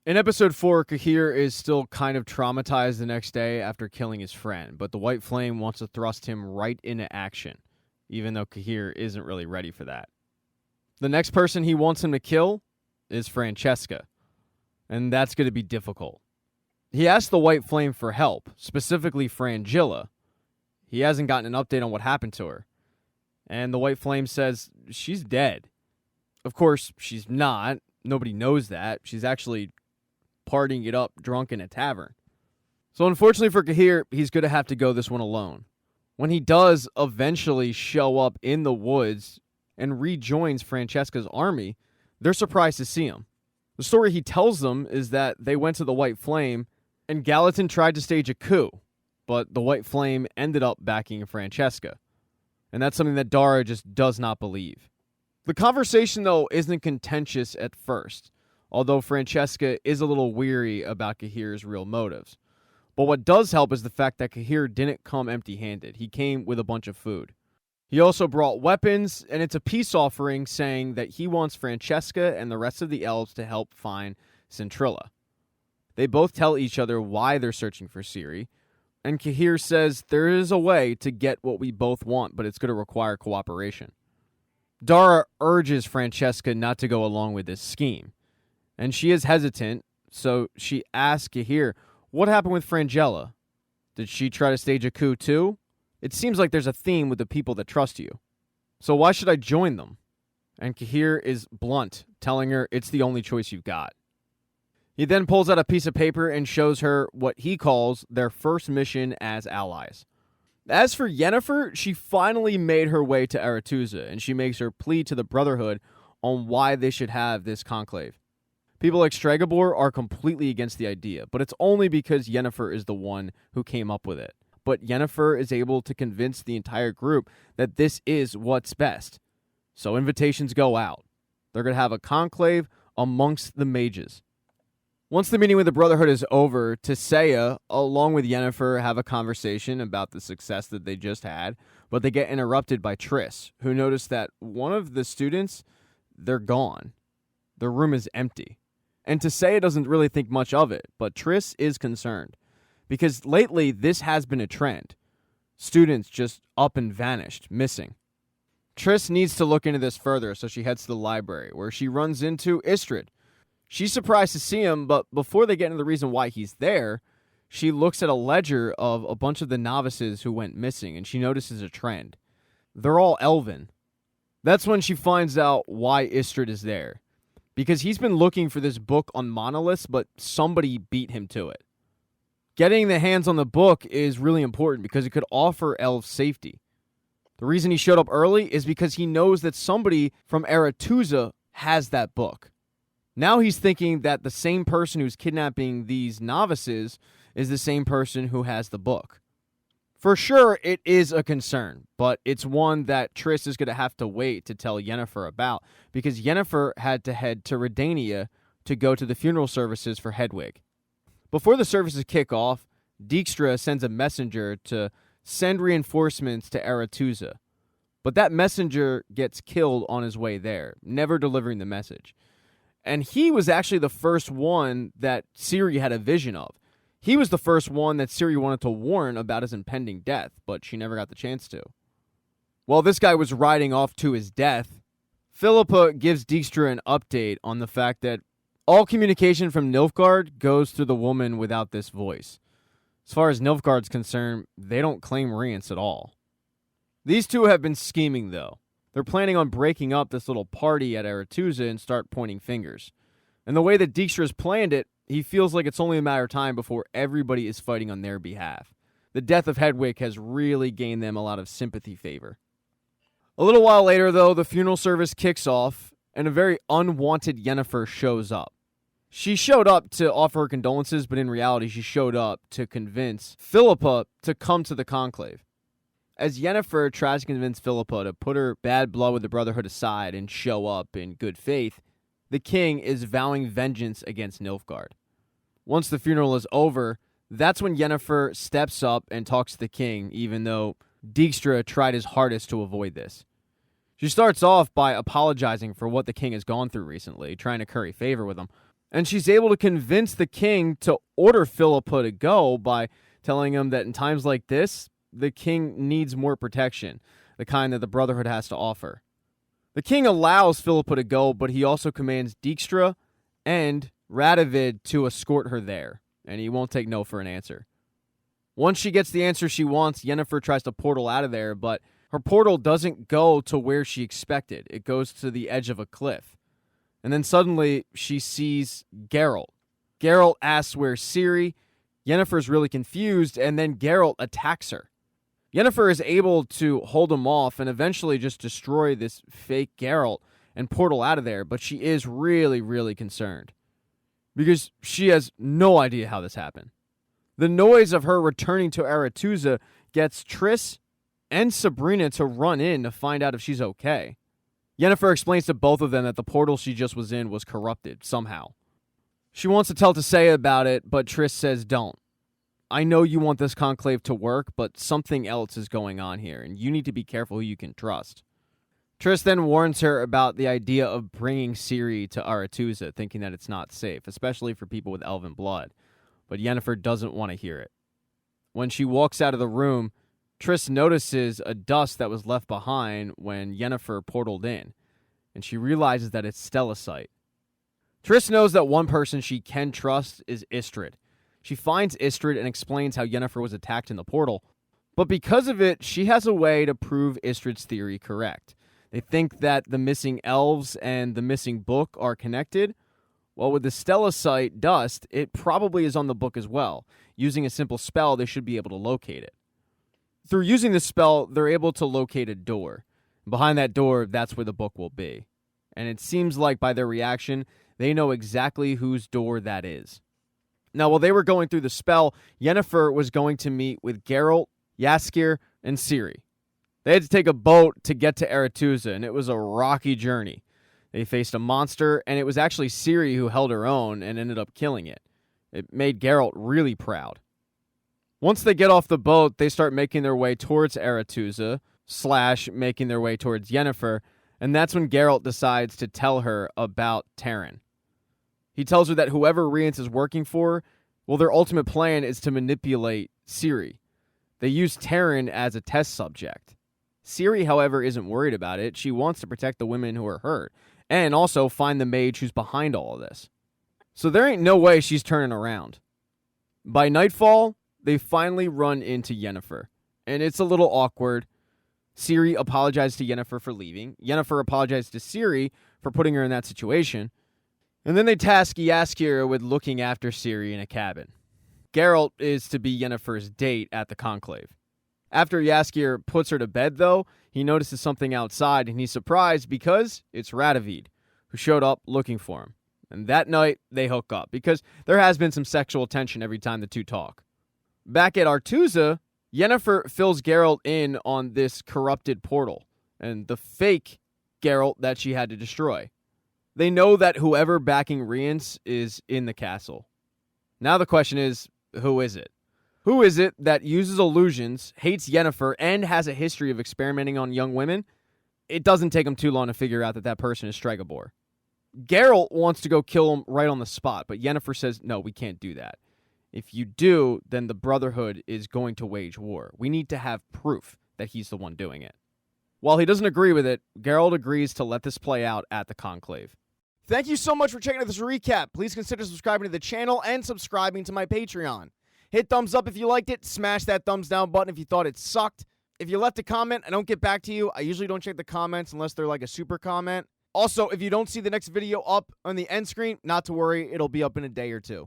In episode 4, Kahir is still kind of traumatized the next day after killing his friend, but the White Flame wants to thrust him right into action, even though Kahir isn't really ready for that. The next person he wants him to kill is Francesca, and that's going to be difficult. He asks the White Flame for help, specifically Frangilla. He hasn't gotten an update on what happened to her, and the White Flame says she's dead. Of course, she's not. Nobody knows that. She's actually partying it up drunk in a tavern. So unfortunately for Kahir, he's going to have to go this one alone. When he does eventually show up in the woods and rejoins Francesca's army, they're surprised to see him. The story he tells them is that they went to the White Flame and Gallatin tried to stage a coup, but the White Flame ended up backing Francesca. And that's something that Dara just does not believe. The conversation, though, isn't contentious at first, although Francesca is a little weary about Kahir's real motives. But what does help is the fact that Kahir didn't come empty-handed. He came with a bunch of food. He also brought weapons, and it's a peace offering saying that he wants Francesca and the rest of the elves to help find Centrilla. They both tell each other why they're searching for Ciri, and Kahir says there is a way to get what we both want, but it's going to require cooperation. Dara urges Francesca not to go along with this scheme, and she is hesitant, so she asks Kahir, what happened with Frangilla? Did she try to stage a coup too? It seems like there's a theme with the people that trust you. So why should I join them? And Kahir is blunt, telling her it's the only choice you've got. He then pulls out a piece of paper and shows her what he calls their first mission as allies. As for Yennefer, she finally made her way to Aretuza, and she makes her plea to the Brotherhood on why they should have this conclave. People like Stregobor are completely against the idea, but it's only because Yennefer is the one who came up with it. But Yennefer is able to convince the entire group that this is what's best. So invitations go out. They're going to have a conclave amongst the mages. Once the meeting with the Brotherhood is over, Tissaia, along with Yennefer, have a conversation about the success that they just had, but they get interrupted by Triss, who notice that one of the students, they're gone. The room is empty. And Tissaia doesn't really think much of it, but Triss is concerned. Because lately, this has been a trend. Students just up and vanished, missing. Triss needs to look into this further, so she heads to the library, where she runs into Istredd. She's surprised to see him, but before they get into the reason why he's there, she looks at a ledger of a bunch of the novices who went missing, and she notices a trend. They're all elven. That's when she finds out why Istredd is there. Because he's been looking for this book on monoliths, but somebody beat him to it. Getting the hands on the book is really important because it could offer elves safety. The reason he showed up early is because he knows that somebody from Aretuza has that book. Now he's thinking that the same person who's kidnapping these novices is the same person who has the book. For sure, it is a concern, but it's one that Triss is going to have to wait to tell Yennefer about, because Yennefer had to head to Redania to go to the funeral services for Hedwig. Before the services kick off, Dijkstra sends a messenger to send reinforcements to Aretuza, but that messenger gets killed on his way there, never delivering the message. And he was actually the first one that Ciri had a vision of. He was the first one that Ciri wanted to warn about his impending death, but she never got the chance to. While this guy was riding off to his death, Philippa gives Dijkstra an update on the fact that all communication from Nilfgaard goes through the woman without this voice. As far as Nilfgaard's concerned, they don't claim Rience at all. These two have been scheming, though. They're planning on breaking up this little party at Aretuza and start pointing fingers. And the way that Dijkstra's planned it, he feels like it's only a matter of time before everybody is fighting on their behalf. The death of Hedwig has really gained them a lot of sympathy favor. A little while later, though, the funeral service kicks off, and a very unwanted Yennefer shows up. She showed up to offer her condolences, but in reality, she showed up to convince Philippa to come to the conclave. As Yennefer tries to convince Philippa to put her bad blood with the Brotherhood aside and show up in good faith, the king is vowing vengeance against Nilfgaard. Once the funeral is over, that's when Yennefer steps up and talks to the king, even though Dijkstra tried his hardest to avoid this. She starts off by apologizing for what the king has gone through recently, trying to curry favor with him. And she's able to convince the king to order Philippa to go by telling him that in times like this, the king needs more protection, the kind that the Brotherhood has to offer. The king allows Philippa to go, but he also commands Dijkstra and Radovid to escort her there, and he won't take no for an answer. Once she gets the answer she wants, Yennefer tries to portal out of there, but her portal doesn't go to where she expected. It goes to the edge of a cliff. And then suddenly, she sees Geralt. Geralt asks where's Ciri. Yennefer's really confused, and then Geralt attacks her. Yennefer is able to hold him off and eventually just destroy this fake Geralt and portal out of there, but she is really, really concerned because she has no idea how this happened. The noise of her returning to Aretuza gets Triss and Sabrina to run in to find out if she's okay. Yennefer explains to both of them that the portal she just was in was corrupted somehow. She wants to tell Tissaia about it, but Triss says don't. I know you want this conclave to work, but something else is going on here, and you need to be careful who you can trust. Triss then warns her about the idea of bringing Ciri to Aretuza, thinking that it's not safe, especially for people with elven blood. But Yennefer doesn't want to hear it. When she walks out of the room, Triss notices a dust that was left behind when Yennefer portaled in, and she realizes that it's Stellacite. Triss knows that one person she can trust is Istredd. She finds Istredd and explains how Yennefer was attacked in the portal, but because of it, she has a way to prove Istredd's theory correct. They think that the missing elves and the missing book are connected. Well, with the Stellacite dust, it probably is on the book as well. Using a simple spell, they should be able to locate it. Through using the spell, they're able to locate a door. Behind that door, that's where the book will be. And it seems like by their reaction, they know exactly whose door that is. Now, while they were going through the spell, Yennefer was going to meet with Geralt, Jaskier, and Ciri. They had to take a boat to get to Aretuza, and it was a rocky journey. They faced a monster, and it was actually Ciri who held her own and ended up killing it. It made Geralt really proud. Once they get off the boat, they start making their way towards Aretuza, / making their way towards Yennefer, and that's when Geralt decides to tell her about Terran. He tells her that whoever Rience is working for, well, their ultimate plan is to manipulate Ciri. They use Terran as a test subject. Ciri, however, isn't worried about it. She wants to protect the women who are hurt, and also find the mage who's behind all of this. So there ain't no way she's turning around. By nightfall, they finally run into Yennefer, and it's a little awkward. Ciri apologized to Yennefer for leaving. Yennefer apologized to Ciri for putting her in that situation. And then they task Jaskier with looking after Ciri in a cabin. Geralt is to be Yennefer's date at the Conclave. After Jaskier puts her to bed, though, he notices something outside, and he's surprised because it's Radovid, who showed up looking for him. And that night, they hook up, because there has been some sexual tension every time the two talk. Back at Aretuza, Yennefer fills Geralt in on this corrupted portal, and the fake Geralt that she had to destroy. They know that whoever backing Rience is in the castle. Now the question is, who is it? Who is it that uses illusions, hates Yennefer, and has a history of experimenting on young women? It doesn't take them too long to figure out that that person is Stregobor. Geralt wants to go kill him right on the spot, but Yennefer says, no, we can't do that. If you do, then the Brotherhood is going to wage war. We need to have proof that he's the one doing it. While he doesn't agree with it, Geralt agrees to let this play out at the Conclave. Thank you so much for checking out this recap. Please consider subscribing to the channel and subscribing to my Patreon. Hit thumbs up if you liked it. Smash that thumbs down button if you thought it sucked. If you left a comment, I don't get back to you. I usually don't check the comments unless they're like a super comment. Also, if you don't see the next video up on the end screen, not to worry, it'll be up in a day or two.